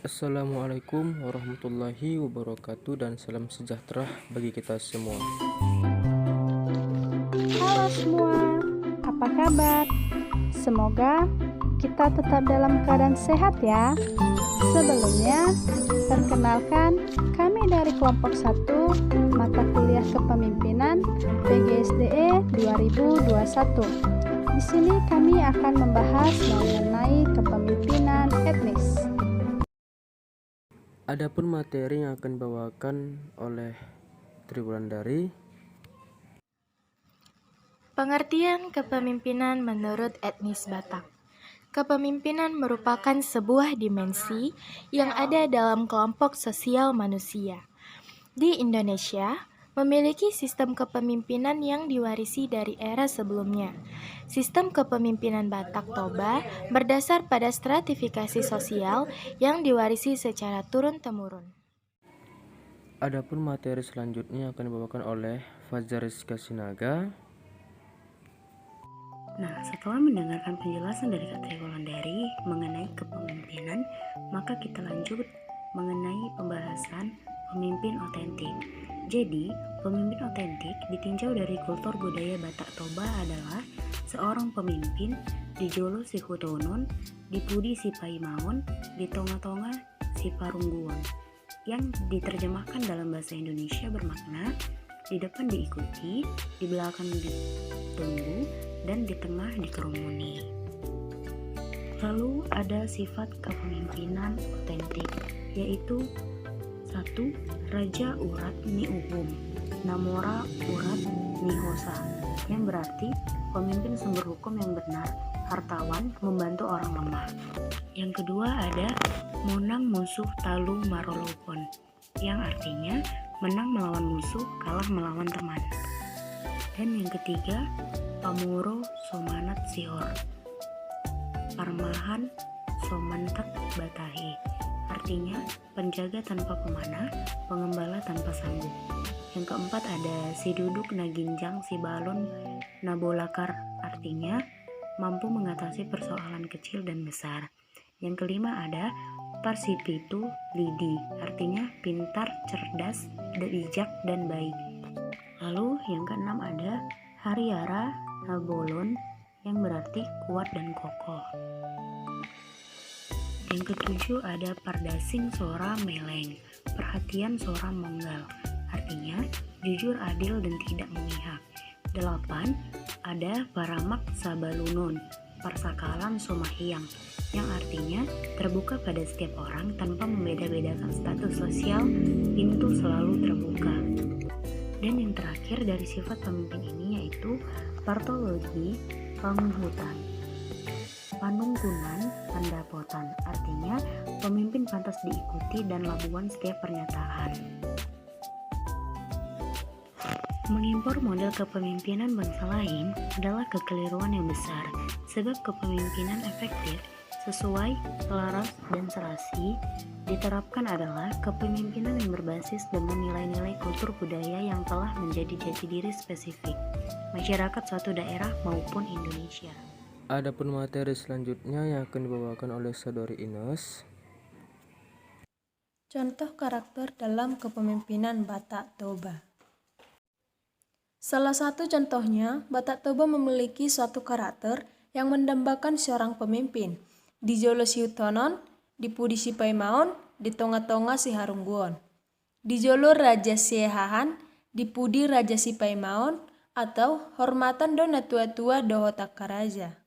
Assalamualaikum warahmatullahi wabarakatuh dan salam sejahtera bagi kita semua. Halo semua, apa kabar? Semoga kita tetap dalam keadaan sehat ya. Sebelumnya, perkenalkan kami dari kelompok 1 mata kuliah kepemimpinan PGSDE 2021. Di sini kami akan membahas mengenai kepemimpinan etnis. Adapun materi yang akan dibawakan oleh Triwulandari. Pengertian kepemimpinan menurut etnis Batak. Kepemimpinan merupakan sebuah dimensi yang ada dalam kelompok sosial manusia. Di Indonesia, memiliki sistem kepemimpinan yang diwarisi dari era sebelumnya. Sistem kepemimpinan Batak Toba berdasar pada stratifikasi sosial yang diwarisi secara turun-temurun. Adapun materi selanjutnya akan dibawakan oleh Fajar Rizka Sinaga. Nah, setelah mendengarkan penjelasan dari Kak Triwulandari mengenai kepemimpinan, maka kita lanjut mengenai pembahasan pemimpin otentik. Jadi, pemimpin otentik ditinjau dari kultur budaya Batak Toba adalah seorang pemimpin di Jolo si Hutonon, di Pudi si Paimaon, di Tonga-Tonga si Parungguon, yang diterjemahkan dalam bahasa Indonesia bermakna di depan diikuti, di belakang ditunggu, dan di tengah dikerumuni. Lalu ada sifat kepemimpinan otentik, yaitu 1. Raja Urat Ni Uhum, Namora Urat Ni Hosa, yang berarti pemimpin sumber hukum yang benar, hartawan, membantu orang lemah. Yang kedua ada Monang Musuh Talu Marolopon, yang artinya menang melawan musuh, kalah melawan teman. Dan yang ketiga, Pamuro Somanat Sihor, Parmahan Somantak Batahi, artinya penjaga tanpa pemanah, pengembala tanpa sambung. Yang keempat ada Si Duduk Naginjang Si Balon Nabolakar, artinya mampu mengatasi persoalan kecil dan besar. Yang kelima ada Parsipitu Lidi, artinya pintar, cerdas, bijak, dan baik. Lalu yang keenam ada Hariara Nabolon, yang berarti kuat dan kokoh. Yang ketujuh ada Pardasing Sora Meleng, perhatian Sora Monggal, artinya jujur, adil, dan tidak memihak. 8. Ada Paramak Sabalunon, persakalan Somahiang, yang artinya terbuka pada setiap orang tanpa membeda-bedakan status sosial, pintu selalu terbuka. Dan yang terakhir dari sifat pemimpin ini yaitu partologi panguhutan, panungkunan pandapotan, artinya pemimpin pantas diikuti dan labuan setiap pernyataan. Mengimpor model kepemimpinan bangsa lain adalah kekeliruan yang besar, sebab kepemimpinan efektif sesuai, selaras, dan serasi diterapkan adalah kepemimpinan yang berbasis dengan nilai-nilai kultur budaya yang telah menjadi jati diri spesifik masyarakat suatu daerah maupun Indonesia. Adapun materi selanjutnya yang akan dibawakan oleh Saudari Ines. Contoh karakter dalam kepemimpinan Batak Toba. Salah satu contohnya, Batak Toba memiliki suatu karakter yang mendambakan seorang pemimpin. Di Jolo si Hutonon, di Pudi si Paimaon, di Tonga-Tonga si Harungguon. Di Jolo Raja si Hahan, di Pudi Raja si Paimaon, atau hormatan dona tua-tua dohota karaja.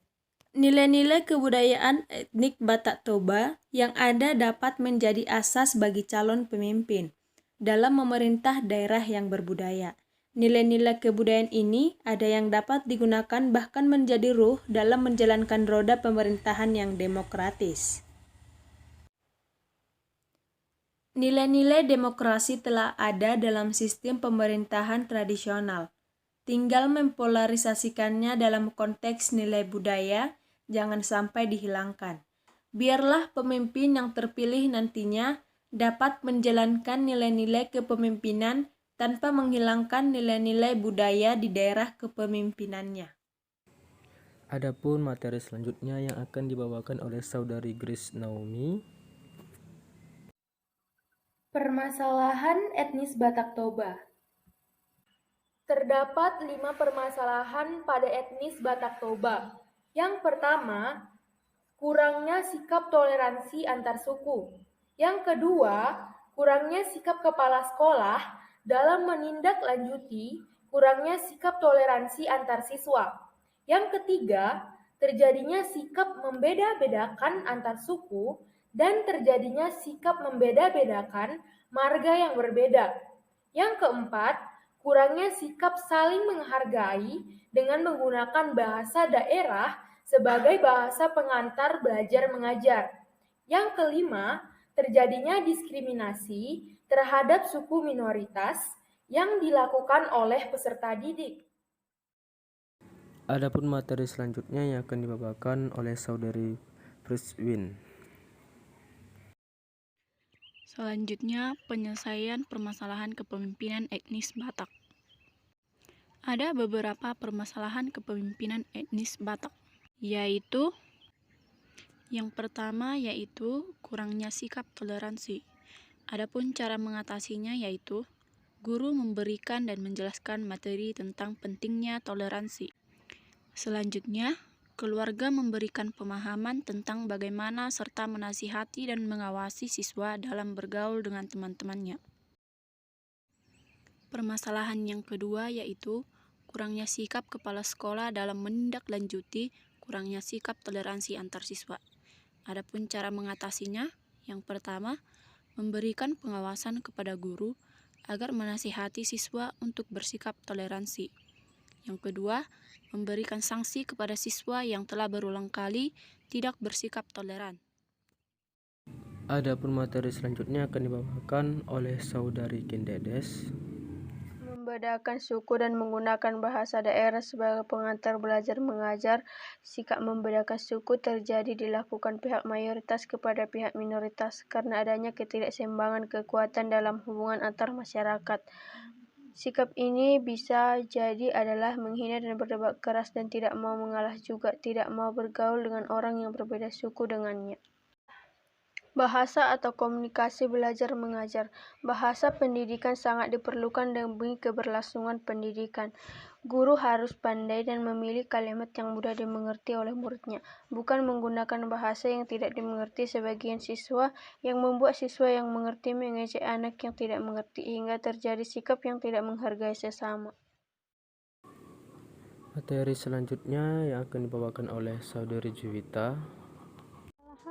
Nilai-nilai kebudayaan etnik Batak Toba yang ada dapat menjadi asas bagi calon pemimpin dalam memerintah daerah yang berbudaya. Nilai-nilai kebudayaan ini ada yang dapat digunakan bahkan menjadi ruh dalam menjalankan roda pemerintahan yang demokratis. Nilai-nilai demokrasi telah ada dalam sistem pemerintahan tradisional. Tinggal mempolarisasikannya dalam konteks nilai budaya, jangan sampai dihilangkan. Biarlah pemimpin yang terpilih nantinya dapat menjalankan nilai-nilai kepemimpinan tanpa menghilangkan nilai-nilai budaya di daerah kepemimpinannya. Adapun materi selanjutnya yang akan dibawakan oleh Saudari Grace Naomi. Permasalahan etnis Batak Toba. Terdapat 5 permasalahan pada etnis Batak Toba. Yang pertama, kurangnya sikap toleransi antar suku. Yang kedua, kurangnya sikap kepala sekolah dalam menindaklanjuti kurangnya sikap toleransi antar siswa. Yang ketiga, terjadinya sikap membeda-bedakan antar suku dan terjadinya sikap membeda-bedakan marga yang berbeda. Yang keempat, kurangnya sikap saling menghargai dengan menggunakan bahasa daerah sebagai bahasa pengantar belajar mengajar. Yang kelima, terjadinya diskriminasi terhadap suku minoritas yang dilakukan oleh peserta didik. Adapun materi selanjutnya yang akan dibawakan oleh saudari Priswin. Selanjutnya, penyelesaian permasalahan kepemimpinan etnis Batak. Ada beberapa permasalahan kepemimpinan etnis Batak, yaitu yang pertama yaitu kurangnya sikap toleransi. Adapun cara mengatasinya yaitu guru memberikan dan menjelaskan materi tentang pentingnya toleransi. Selanjutnya, keluarga memberikan pemahaman tentang bagaimana serta menasihati dan mengawasi siswa dalam bergaul dengan teman-temannya. Permasalahan yang kedua yaitu kurangnya sikap kepala sekolah dalam menindaklanjuti kurangnya sikap toleransi antar siswa. Adapun cara mengatasinya, yang pertama, memberikan pengawasan kepada guru agar menasihati siswa untuk bersikap toleransi. Yang kedua, memberikan sanksi kepada siswa yang telah berulang kali tidak bersikap toleran. Adapun materi selanjutnya akan dibawakan oleh saudari Kindedes. Membedakan suku dan menggunakan bahasa daerah sebagai pengantar belajar mengajar. Sikap membedakan suku terjadi dilakukan pihak mayoritas kepada pihak minoritas karena adanya ketidakseimbangan kekuatan dalam hubungan antar masyarakat. Sikap ini bisa jadi adalah menghina dan berdebat keras dan tidak mau mengalah juga tidak mau bergaul dengan orang yang berbeda suku dengannya. Bahasa atau komunikasi belajar mengajar. Bahasa pendidikan sangat diperlukan demi keberlangsungan pendidikan. Guru harus pandai dan memilih kalimat yang mudah dimengerti oleh muridnya, bukan menggunakan bahasa yang tidak dimengerti sebagian siswa yang membuat siswa yang mengerti mengejek anak yang tidak mengerti hingga terjadi sikap yang tidak menghargai sesama. Materi selanjutnya yang akan dibawakan oleh saudari Juwita.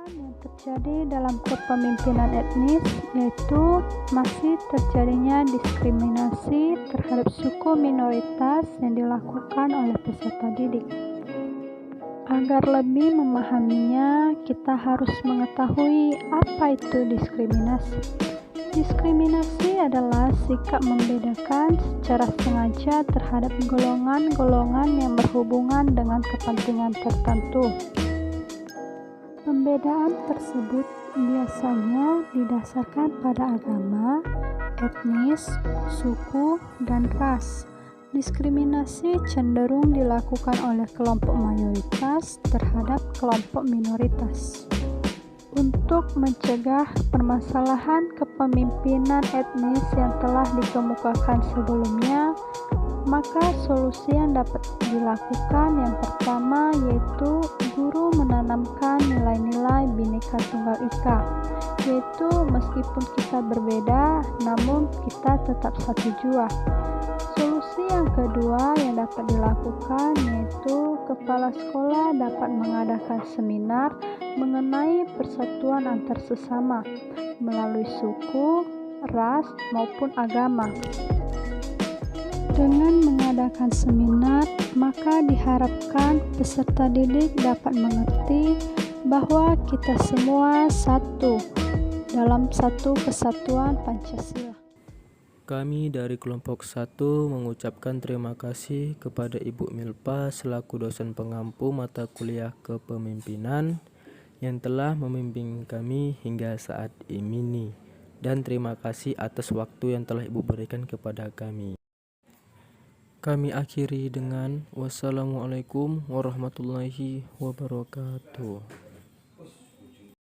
Yang terjadi dalam kepemimpinan etnis yaitu masih terjadinya diskriminasi terhadap suku minoritas yang dilakukan oleh peserta didik. Agar lebih memahaminya, kita harus mengetahui apa itu diskriminasi. Diskriminasi adalah sikap membedakan secara sengaja terhadap golongan-golongan yang berhubungan dengan kepentingan tertentu. Pembedaan tersebut biasanya didasarkan pada agama, etnis, suku, dan ras. Diskriminasi cenderung dilakukan oleh kelompok mayoritas terhadap kelompok minoritas. Untuk mencegah permasalahan kepemimpinan etnis yang telah dikemukakan sebelumnya, maka solusi yang dapat dilakukan yang pertama yaitu guru menanamkan nilai-nilai Bhinneka Tunggal Ika, yaitu meskipun kita berbeda namun kita tetap satu jua. Solusi yang kedua yang dapat dilakukan yaitu kepala sekolah dapat mengadakan seminar mengenai persatuan antar sesama melalui suku, ras maupun agama. Dengan mengadakan seminar, maka diharapkan peserta didik dapat mengerti bahwa kita semua satu dalam satu kesatuan Pancasila. Kami dari kelompok 1 mengucapkan terima kasih kepada Ibu Milpa selaku dosen pengampu mata kuliah kepemimpinan yang telah membimbing kami hingga saat ini, dan terima kasih atas waktu yang telah Ibu berikan kepada kami. Kami akhiri dengan wassalamualaikum warahmatullahi wabarakatuh.